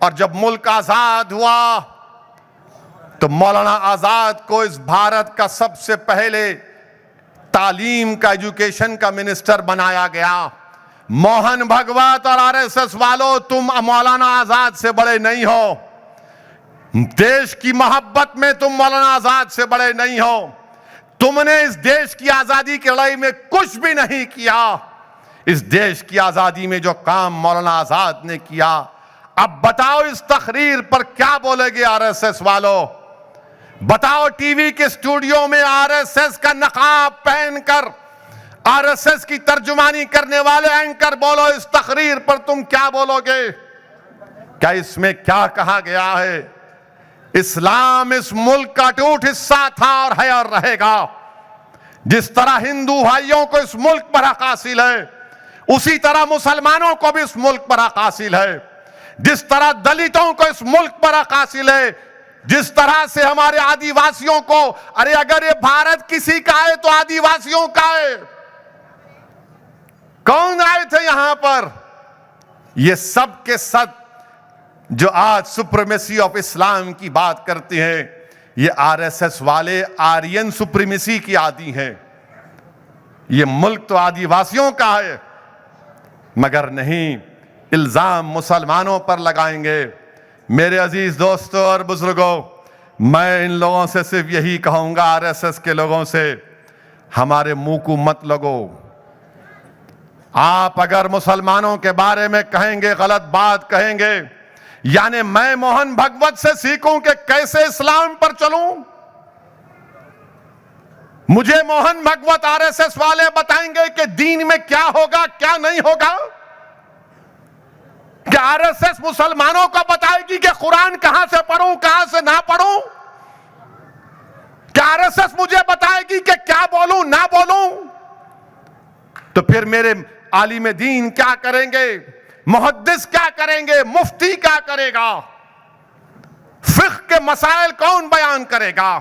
और जब मुल्क आजाद हुआ तो मौलाना आजाद को इस भारत का सबसे पहले तालीम का, एजुकेशन का मिनिस्टर बनाया गया। मोहन भागवत और आरएसएस वालों, तुम मौलाना आजाद से बड़े नहीं हो। देश की मोहब्बत में तुम मौलाना आजाद से बड़े नहीं हो। तुमने इस देश की आजादी की लड़ाई में कुछ भी नहीं किया। इस देश की आजादी में जो काम मौलाना आजाद ने किया, अब बताओ इस तकरीर पर क्या बोलेगे आरएसएस वालों? बताओ टीवी के स्टूडियो में आरएसएस का नकाब पहनकर आरएसएस की तर्जुमानी करने वाले एंकर, बोलो इस तकरीर पर तुम क्या बोलोगे? क्या इसमें क्या कहा गया है? इस्लाम इस मुल्क का अटूट हिस्सा था और है और रहेगा। जिस तरह हिंदू भाइयों को इस मुल्क पर हक हासिल है, उसी तरह मुसलमानों को भी इस मुल्क पर हक हासिल है। जिस तरह दलितों को इस मुल्क पर हक हासिल है, जिस तरह से हमारे आदिवासियों को, अरे अगर ये भारत किसी का है तो आदिवासियों का है। कौन आए थे यहां पर? ये सब के सब जो आज सुप्रीमेसी ऑफ इस्लाम की बात करते हैं, ये आरएसएस वाले आर्यन सुप्रीमेसी की आदी हैं। ये मुल्क तो आदिवासियों का है, मगर नहीं, इल्जाम मुसलमानों पर लगाएंगे। मेरे अजीज दोस्तों और बुजुर्गों, मैं इन लोगों से सिर्फ यही कहूंगा, आरएसएस के लोगों से, हमारे मुंह को मत लगो। आप अगर मुसलमानों के बारे में कहेंगे, गलत बात कहेंगे, यानी मैं मोहन भागवत से सीखूं कि कैसे इस्लाम पर चलूं? मुझे मोहन भागवत आरएसएस वाले बताएंगे कि दीन में क्या होगा, क्या नहीं होगा? क्या आरएसएस मुसलमानों को बताएगी कि कुरान कहां से पढ़ूं, कहां से ना पढ़ूं? क्या आरएसएस मुझे बताएगी कि क्या बोलूं, ना बोलूं? तो फिर मेरे आलिम दीन क्या करेंगे? मुहद्दिस क्या करेंगे? मुफ्ती क्या करेगा? फिक्ह के मसाइल कौन बयान करेगा?